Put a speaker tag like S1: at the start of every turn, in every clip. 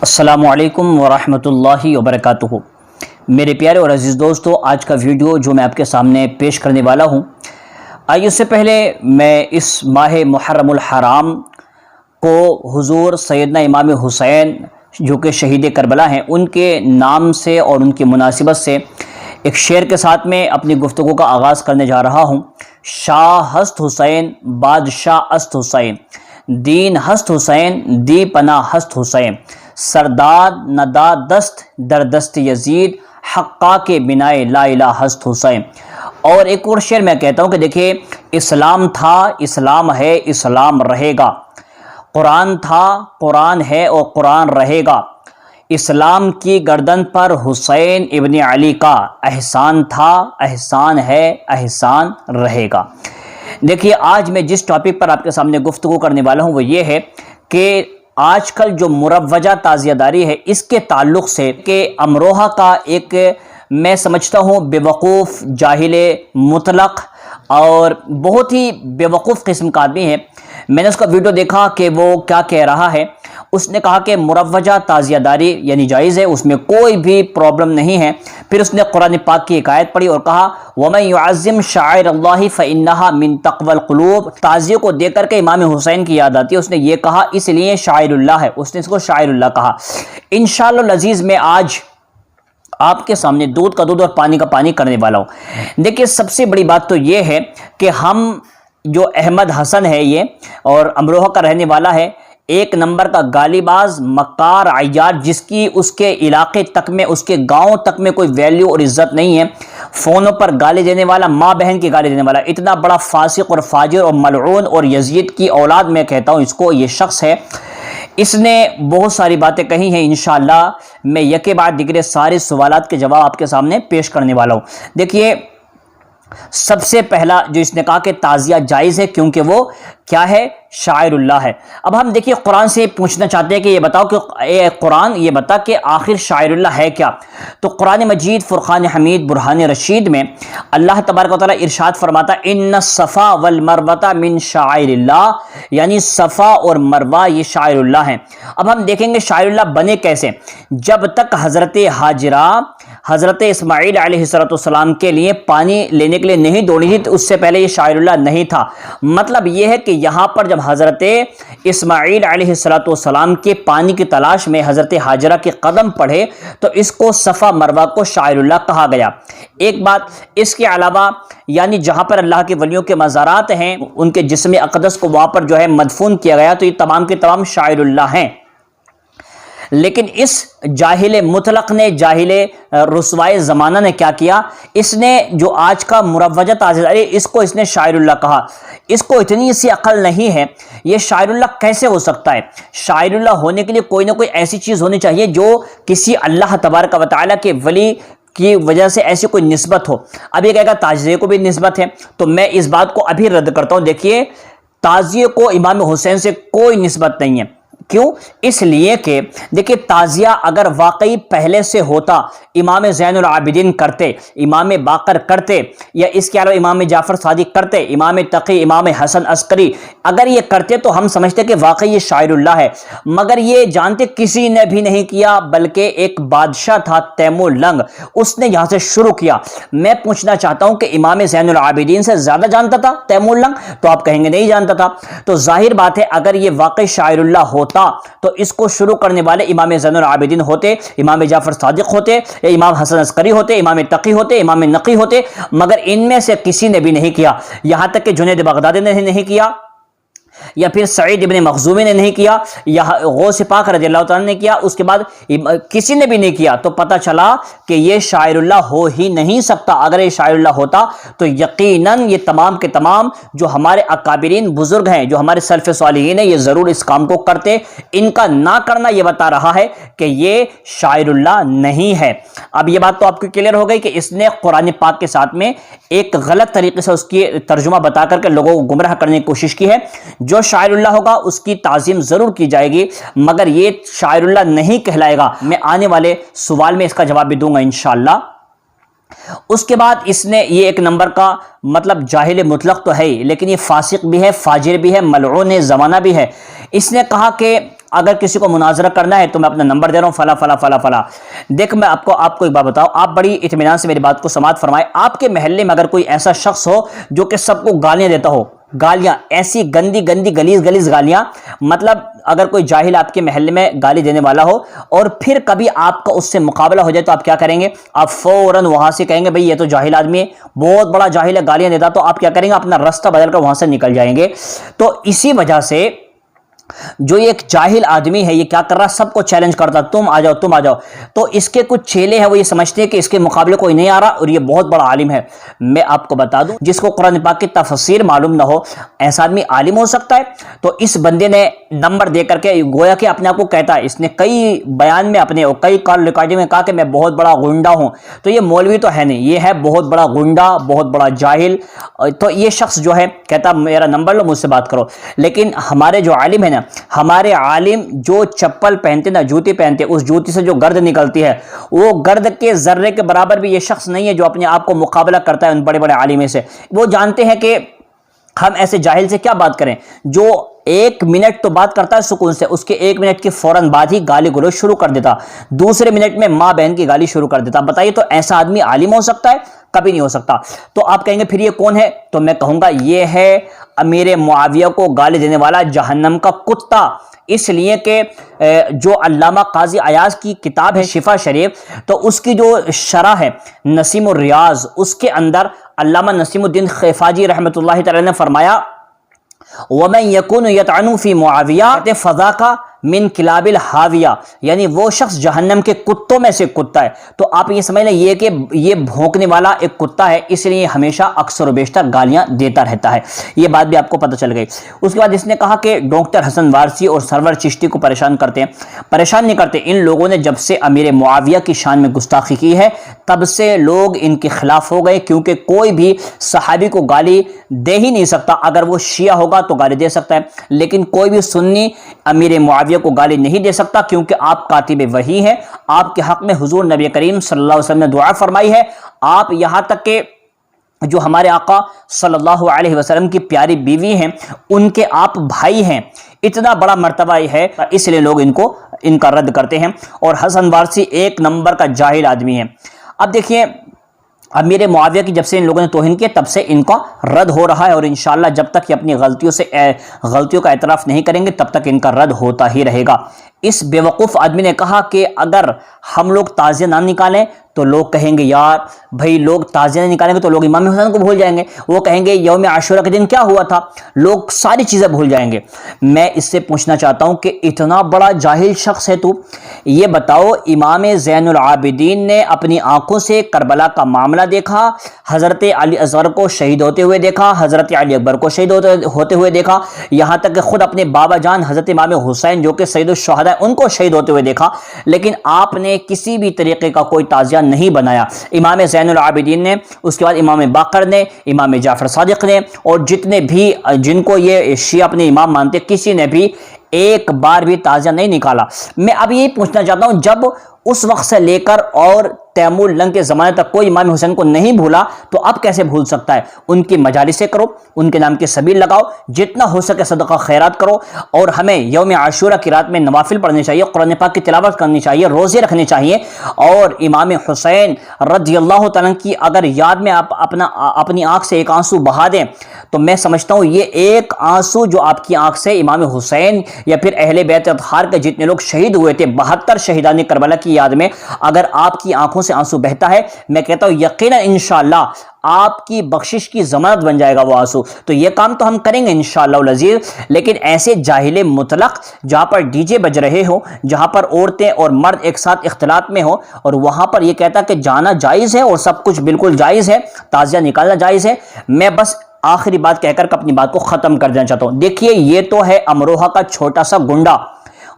S1: السلام علیکم ورحمۃ اللہ وبرکاتہ۔ میرے پیارے اور عزیز دوستو، آج کا ویڈیو جو میں آپ کے سامنے پیش کرنے والا ہوں، آئیے اس سے پہلے میں اس ماہ محرم الحرام کو حضور سیدنا امام حسین جو کہ شہید کربلا ہیں ان کے نام سے اور ان کی مناسبت سے ایک شعر کے ساتھ میں اپنی گفتگو کا آغاز کرنے جا رہا ہوں۔ شاہ ہست حسین بادشاہ است حسین، دین ہست حسین دی پناہ ہست حسین، سرداد ندا دست در دست یزید، حقا کے بنائے لا الہ ہست حسین۔ اور ایک اور شعر میں کہتا ہوں کہ دیکھیے، اسلام تھا، اسلام ہے، اسلام رہے گا، قرآن تھا، قرآن ہے اور قرآن رہے گا، اسلام کی گردن پر حسین ابن علی کا احسان تھا، احسان ہے، احسان رہے گا۔ دیکھیے، آج میں جس ٹاپک پر آپ کے سامنے گفتگو کرنے والا ہوں وہ یہ ہے کہ آج کل جو مروجہ تعزیہ داری ہے اس کے تعلق سے کہ امروہہ کا ایک میں سمجھتا ہوں بے وقوف، جاہل مطلق اور بہت ہی بے وقوف قسم کا آدمی ہے۔ میں نے اس کا ویڈیو دیکھا کہ وہ کیا کہہ رہا ہے۔ اس نے کہا کہ مروجہ تعزیہ داری یعنی جائز ہے، اس میں کوئی بھی پرابلم نہیں ہے۔ پھر اس نے قرآن پاک کی ایک آیت پڑھی اور کہا وَمَن يُعَظِّمْ شَعَائِرَ اللَّهِ فَإِنَّهَا مِن تَقْوَى الْقُلُوبِ۔ تعزیے کو دیکھ کر کے امام حسین کی یاد آتی ہے، اس نے یہ کہا اس لیے شاعر اللہ ہے، اس نے اس کو شاعر اللہ کہا۔ انشاءاللہ العزیز میں آج آپ کے سامنے دودھ کا دودھ اور پانی کا پانی کرنے والا ہوں۔ دیکھیے، سب سے بڑی بات تو یہ ہے کہ ہم جو احمد حسن ہے یہ اور امروہہ کا رہنے والا ہے، ایک نمبر کا گالی باز، مکار، عیار، جس کی اس کے علاقے تک میں، اس کے گاؤں تک میں کوئی ویلیو اور عزت نہیں ہے، فونوں پر گالی دینے والا، ماں بہن کی گالی دینے والا، اتنا بڑا فاسق اور فاجر اور ملعون اور یزید کی اولاد میں کہتا ہوں اس کو، یہ شخص ہے۔ اس نے بہت ساری باتیں کہی ہیں، انشاءاللہ میں یکے بعد دیگرے سارے سوالات کے جواب آپ کے سامنے پیش کرنے والا ہوں۔ دیکھیے، سب سے پہلا جو اس نے کہا کہ تعزیہ جائز ہے کیونکہ وہ کیا ہے، شاعر اللہ ہے۔ اب ہم دیکھیے قرآن سے پوچھنا چاہتے ہیں کہ یہ بتاؤ کہ اے قرآن یہ بتا کہ آخر شاعر اللہ ہے کیا؟ تو قرآن مجید فرقان حمید برہان رشید میں اللہ تبارک و تعالیٰ ارشاد فرماتا ان الصفا والمروہ من شعائر اللہ، یعنی صفا اور مروہ یہ شاعر اللہ ہیں۔ اب ہم دیکھیں گے شاعر اللہ بنے کیسے۔ جب تک حضرت ہاجرہ حضرت اسماعیل علیہ السلام کے لیے پانی لینے کے لیے نہیں دوڑی تھی تو اس سے پہلے یہ شاعر اللہ نہیں تھا۔ مطلب یہ ہے کہ یہاں پر جب حضرت اسماعیل علیہ السلام کے پانی کی تلاش میں حضرت ہاجرہ کے قدم پڑھے تو اس کو صفا مروہ کو شاعر اللہ کہا گیا۔ ایک بات اس کے علاوہ یعنی جہاں پر اللہ کے ولیوں کے مزارات ہیں ان کے جسم اقدس کو وہاں پر جو ہے مدفون کیا گیا، تو یہ تمام کے تمام شاعر اللہ ہیں۔ لیکن اس جاہل مطلق نے، جاہل رسوائے زمانہ نے کیا کیا، اس نے جو آج کا مروجہ تعزیہ داری اس کو اس نے شاعر اللہ کہا۔ اس کو اتنی سی عقل نہیں ہے، یہ شاعر اللہ کیسے ہو سکتا ہے؟ شاعر اللہ ہونے کے لیے کوئی نہ کوئی ایسی چیز ہونی چاہیے جو کسی اللہ تبارک و تعالیٰ کے ولی کی وجہ سے ایسی کوئی نسبت ہو۔ اب یہ کہے گا تعزیے کو بھی نسبت ہے، تو میں اس بات کو ابھی رد کرتا ہوں۔ دیکھیے، تعزیے کو امام حسین سے کوئی نسبت نہیں ہے۔ کیوں؟ اس لیے کہ دیکھیں تعزیہ اگر واقعی پہلے سے ہوتا، امام زین العابدین کرتے، امام باقر کرتے، یا اس کے علاوہ امام جعفر صادق کرتے، امام تقی، امام حسن عسکری اگر یہ کرتے تو ہم سمجھتے کہ واقعی یہ شاعر اللہ ہے، مگر یہ جانتے کسی نے بھی نہیں کیا، بلکہ ایک بادشاہ تھا تیمور لنگ، اس نے یہاں سے شروع کیا۔ میں پوچھنا چاہتا ہوں کہ امام زین العابدین سے زیادہ جانتا تھا تیمور لنگ؟ تو آپ کہیں گے نہیں جانتا تھا۔ تو ظاہر بات ہے اگر یہ واقعی شاعر اللہ ہوتا تو اس کو شروع کرنے والے امام زین العابدین ہوتے، امام جعفر صادق ہوتے، یا امام حسن عسکری ہوتے، امام تقی ہوتے، امام نقی ہوتے، مگر ان میں سے کسی نے بھی نہیں کیا۔ یہاں تک کہ جنید بغدادی نے نہیں کیا، یا پھر سعید ابن مخزومی نے نہیں کیا، یا غوث پاک رضی اللہ تعالیٰ نے کیا، اس کے بعد کسی نے بھی نہیں کیا، تو پتہ چلا کہ یہ شاعر اللہ ہو ہی نہیں سکتا۔ اگر یہ شاعر اللہ ہوتا تو یقیناً یہ تمام کے تمام جو ہمارے اکابرین بزرگ ہیں، جو ہمارے سلف صالحین ہیں، یہ ضرور اس کام کو کرتے۔ ان کا نہ کرنا یہ بتا رہا ہے کہ یہ شاعر اللہ نہیں ہے۔ اب یہ بات تو آپ کو کلیئر ہو گئی کہ اس نے قرآن پاک کے ساتھ میں ایک غلط طریقے سے اس کی ترجمہ بتا کر کے لوگوں کو گمراہ کرنے کی کوشش کی ہے۔ جو شاعر اللہ ہوگا اس کی تعظیم ضرور کی جائے گی، مگر یہ شاعر اللہ نہیں کہلائے گا۔ میں آنے والے سوال میں اس کا جواب بھی دوں گا انشاءاللہ۔ اس کے بعد اس نے یہ ایک نمبر کا مطلب جاہل مطلق تو ہے ہی، لیکن یہ فاسق بھی ہے، فاجر بھی ہے، ملعون زمانہ بھی ہے۔ اس نے کہا کہ اگر کسی کو مناظرہ کرنا ہے تو میں اپنا نمبر دے رہا ہوں، فلا فلا فلا فلا۔ دیکھ میں آپ کو ایک بات بتاؤں، آپ بڑی اطمینان سے میری بات کو سماعت فرمائے۔ آپ کے محلے میں اگر کوئی ایسا شخص ہو جو کہ سب کو گالیاں دیتا ہو، گالیاں ایسی گندی گندی گلیز گالیاں، مطلب اگر کوئی جاہل آپ کے محلے میں گالی دینے والا ہو اور پھر کبھی آپ کا اس سے مقابلہ ہو جائے تو آپ کیا کریں گے؟ آپ فوراً وہاں سے کہیں گے بھئی یہ تو جاہل آدمی ہے، بہت بڑا جاہل ہے، گالیاں دیتا، تو آپ کیا کریں گے؟ اپنا راستہ بدل کر وہاں سے نکل جائیں گے۔ تو اسی وجہ سے جو یہ ایک جاہل آدمی ہے یہ کیا کر رہا ہے؟ سب کو چیلنج کرتا، تم آ جاؤ تم آ جاؤ۔ تو اس کے کچھ چیلے ہیں، وہ یہ سمجھتے ہیں کہ اس کے مقابلے کوئی نہیں آ رہا اور یہ بہت بڑا عالم ہے۔ میں آپ کو بتا دوں، جس کو قرآن پاک کی تفسیر معلوم نہ ہو، ایسا آدمی عالم ہو سکتا ہے؟ تو اس بندے نے نمبر دے کر کے گویا کہ اپنے آپ کو کہتا ہے، اس نے کئی بیان میں اپنے کئی کال ریکارڈنگ میں کہا کہ میں بہت بڑا گنڈا ہوں۔ تو یہ مولوی تو ہے نہیں، یہ ہے بہت بڑا گنڈا، بہت بڑا جاہل۔ تو یہ شخص جو ہے کہتا میرا نمبر لو، مجھ سے بات کرو۔ لیکن ہمارے جو عالم ہے نا، ہمارے عالم جو چپل پہنتے نا، جوتی پہنتے، اس جوتی سے جو گرد نکلتی ہے وہ گرد کے ذرے کے برابر بھی یہ شخص نہیں ہے جو اپنے آپ کو مقابلہ کرتا ہے ان بڑے بڑے عالم سے۔ وہ جانتے ہیں کہ ہم ایسے جاہل سے کیا بات کریں جو 1 منٹ تو بات کرتا ہے سکون سے، اس کے 1 منٹ کے فوراً بعد ہی گالی گلوچ شروع کر دیتا، دوسرے منٹ میں ماں بہن کی گالی شروع کر دیتا۔ بتائیے تو ایسا آدمی عالم ہو سکتا ہے؟ کبھی نہیں ہو سکتا۔ تو آپ کہیں گے پھر یہ کون ہے؟ تو میں کہوں گا یہ ہے امیر معاویہ کو گالی دینے والا جہنم کا کتا۔ اس لیے کہ جو علامہ قاضی عیاض کی کتاب ہے شفا شریف، تو اس کی جو شرح ہے نسیم الریاض، اس کے اندر علامہ نسیم الدین خفاجی رحمۃ اللہ تعالی نے فرمایا وَمَن يَكُونُ يَطْعَنُ فِي مُعَاوِيَةَ فَذَاكَ من کلاب الحاویہ، یعنی وہ شخص جہنم کے کتوں میں سے کتا ہے۔ تو آپ یہ سمجھ لیں یہ کہ یہ بھونکنے والا ایک کتا ہے، اس لیے ہمیشہ اکثر و بیشتر گالیاں دیتا رہتا ہے۔ یہ بات بھی آپ کو پتہ چل گئی۔ اس کے بعد اس نے کہا کہ ڈاکٹر حسن وارثی اور سرور چشتی کو پریشان کرتے ہیں۔ پریشان نہیں کرتے، ان لوگوں نے جب سے امیر معاویہ کی شان میں گستاخی کی ہے تب سے لوگ ان کے خلاف ہو گئے، کیونکہ کوئی بھی صحابی کو گالی دے ہی نہیں سکتا۔ اگر وہ شیعہ ہوگا تو گالی دے سکتا ہے، لیکن کوئی بھی سنی امیر معاویہ کو گالی نہیں دے سکتا، کیونکہ آپ کاتب وحی ہیں۔ آپ کے حق میں حضور نبی کریم صلی اللہ علیہ وسلم نے دعا فرمائی ہے۔ آپ یہاں تک کہ جو ہمارے آقا صلی اللہ علیہ وسلم کی پیاری بیوی ہیں ان کے آپ بھائی ہیں، اتنا بڑا مرتبہ ہے، اس لیے لوگ ان کا رد کرتے ہیں۔ اور حسن وارثی 1 نمبر کا جاہل آدمی ہے۔ اب دیکھیے امیر معاویہ کی جب سے ان لوگوں نے توہین کیا تب سے ان کا رد ہو رہا ہے، اور انشاءاللہ جب تک یہ اپنی غلطیوں کا اعتراف نہیں کریں گے تب تک ان کا رد ہوتا ہی رہے گا۔ اس بیوقوف آدمی نے کہا کہ اگر ہم لوگ تعزیہ نہ نکالیں تو لوگ کہیں گے یار بھائی لوگ تعزیہ نہیں نکالیں گے تو لوگ امام حسین کو بھول جائیں گے، وہ کہیں گے یوم عاشورہ کے دن کیا ہوا تھا، لوگ ساری چیزیں بھول جائیں گے۔ میں اس سے پوچھنا چاہتا ہوں کہ اتنا بڑا جاہل شخص ہے تو، یہ بتاؤ امام زین العابدین نے اپنی آنکھوں سے کربلا کا معاملہ دیکھا، حضرت علی اصغر کو شہید ہوتے ہوئے دیکھا، حضرت علی اکبر کو شہید ہوتے ہوئے دیکھا، یہاں تک کہ خود اپنے بابا جان حضرت امام حسین جو کہ سید الشہداء ان کو شہید ہوتے ہوئے دیکھا، لیکن آپ نے کسی بھی طریقے کا کوئی تعزیہ نہیں بنایا۔ امام زین العابدین نے، اس کے بعد امام باقر نے، امام جعفر صادق نے، اور جتنے بھی جن کو یہ شیعہ اپنے امام مانتے، کسی نے بھی ایک بار بھی تعزیہ نہیں نکالا۔ میں اب یہی پوچھنا چاہتا ہوں جب اس وقت سے لے کر اور تیمور لنگ کے زمانے تک کوئی امام حسین کو نہیں بھولا تو اب کیسے بھول سکتا ہے؟ ان کی مجالسیں کرو، ان کے نام کے سبیل لگاؤ، جتنا ہو سکے صدقہ خیرات کرو، اور ہمیں یوم عاشورہ کی رات میں نوافل پڑھنے چاہیے، قرآن پاک کی تلاوت کرنی چاہیے، روزے رکھنے چاہیے، اور امام حسین رضی اللہ تعالیٰ کی اگر یاد میں آپ اپنی آنکھ سے ایک آنسو بہا دیں تو میں سمجھتا ہوں یہ ایک آنسو جو آپ کی آنکھ سے امام حسین یا پھر اہل بیت اطہار کے جتنے لوگ شہید ہوئے تھے 72 شہیدان کربلا کی یاد میں، اگر آپ کی آنکھوں سے آنسو بہتا ہے، میں کہتا ہوں یقیناً انشاءاللہ آپ کی بخشش کی ضمانت بن جائے گا وہ آنسو۔ تو یہ کام تو ہم کریں گے انشاءاللہ العزیز، لیکن ایسے جاہل مطلق جہاں پر ڈی جے بج رہے ہو، جہاں پر عورتیں اور مرد ایک ساتھ اختلاط میں ہو، اور وہاں پر یہ کہتا کہ جانا جائز ہے اور سب کچھ بالکل جائز ہے، تعزیہ نکالنا جائز ہے۔ میں بس آخری بات کہہ کر اپنی بات کو ختم کر دینا چاہتا ہوں۔ دیکھیے یہ تو ہے امروہہ کا چھوٹا سا گنڈا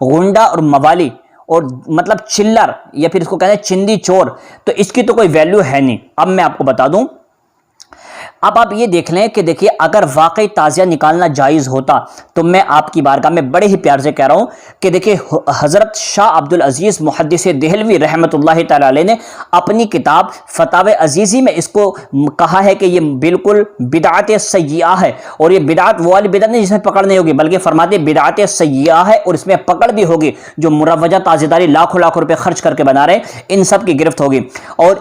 S1: اور موالی، اور مطلب چلر، یا پھر اس کو کہتے ہیں چندی چور، تو اس کی تو کوئی ویلیو ہے نہیں۔ اب میں آپ کو بتا دوں اب آپ یہ دیکھ لیں کہ دیکھیے اگر واقعی تعزیہ نکالنا جائز ہوتا تو میں آپ کی بارگاہ میں بڑے ہی پیار سے کہہ رہا ہوں کہ دیکھیے حضرت شاہ عبد العزیز محدث دہلوی رحمۃ اللہ تعالی علیہ نے اپنی کتاب فتاوی عزیزی میں اس کو کہا ہے کہ یہ بالکل بدعت سیئہ ہے، اور یہ بدعت وہ والی بدعت نہیں جس میں پکڑ نہیں ہوگی، بلکہ فرماتے بدعت سیئہ ہے اور اس میں پکڑ بھی ہوگی۔ جو مروجہ تازہ داری لاکھوں لاکھ روپے خرچ کر کے بنا رہے ہیں ان سب کی گرفت ہوگی۔ اور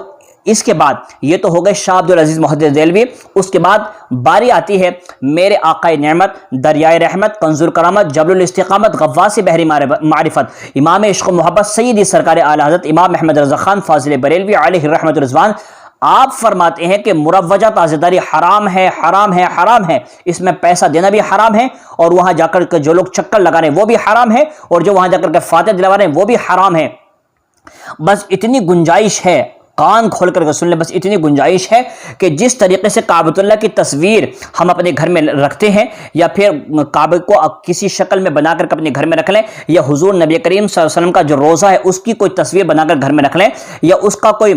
S1: اس کے بعد یہ تو ہو گئے شاہ عبد العزیز محدث دہلوی، اس کے بعد باری آتی ہے میرے آقا نعمت، دریائے رحمت، کنز الکرامت، جبل الاستقامت، غواص بحر معرفت، امام عشق و محبت سیدی سرکار اعلی حضرت امام احمد رضا خان فاضل بریلوی علیہ رحمت رضوان۔ آپ فرماتے ہیں کہ مروجہ تازہ داری حرام ہے، حرام ہے، حرام ہے، اس میں پیسہ دینا بھی حرام ہے، اور وہاں جا کر کے جو لوگ چکر لگا رہے ہیں وہ بھی حرام ہے، اور جو وہاں جا کر کے فاتح دلوا رہے ہیں وہ بھی حرام ہے۔ بس اتنی گنجائش ہے، کان کھول کر کے سن لیں، بس اتنی گنجائش ہے کہ جس طریقے سے کعبۃ اللہ کی تصویر ہم اپنے گھر میں رکھتے ہیں، یا پھر کعبے کو کسی شکل میں بنا کر اپنے گھر میں رکھ لیں، یا حضور نبی کریم صلی اللہ علیہ وسلم کا جو روزہ ہے اس کی کوئی تصویر بنا کر گھر میں رکھ لیں، یا اس کا کوئی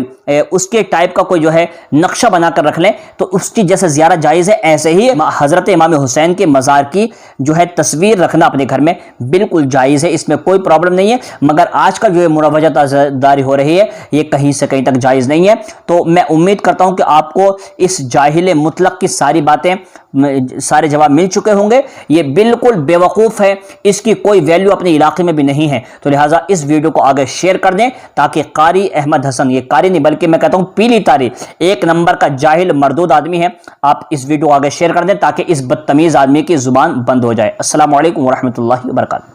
S1: اس کے ٹائپ کا کوئی جو ہے نقشہ بنا کر رکھ لیں، تو اس کی جیسے زیارت جائز ہے، ایسے ہی حضرت امام حسین کے مزار کی جو ہے تصویر رکھنا اپنے گھر میں بالکل جائز ہے، اس میں کوئی پرابلم نہیں ہے۔ مگر آج کل جو ہے مروجہ تازہ داری ہو رہی ہے یہ کہیں سے کہیں تک جائز نہیں ہے۔ تو میں امید کرتا ہوں کہ آپ کو اس جاہل مطلق کی ساری باتیں، سارے جواب مل چکے ہوں گے۔ یہ بالکل بے وقوف ہے، اس کی کوئی ویلیو اپنے علاقے میں بھی نہیں ہے، تو لہٰذا اس ویڈیو کو آگے شیئر کر دیں تاکہ قاری احمد حسن، یہ قاری نہیں بلکہ میں کہتا ہوں پیلی تاری، ایک نمبر کا جاہل مردود آدمی ہے، آپ اس ویڈیو کو آگے شیئر کر دیں تاکہ اس بدتمیز آدمی کی زبان بند ہو جائے۔ السلام علیکم ورحمۃ اللہ وبرکاتہ۔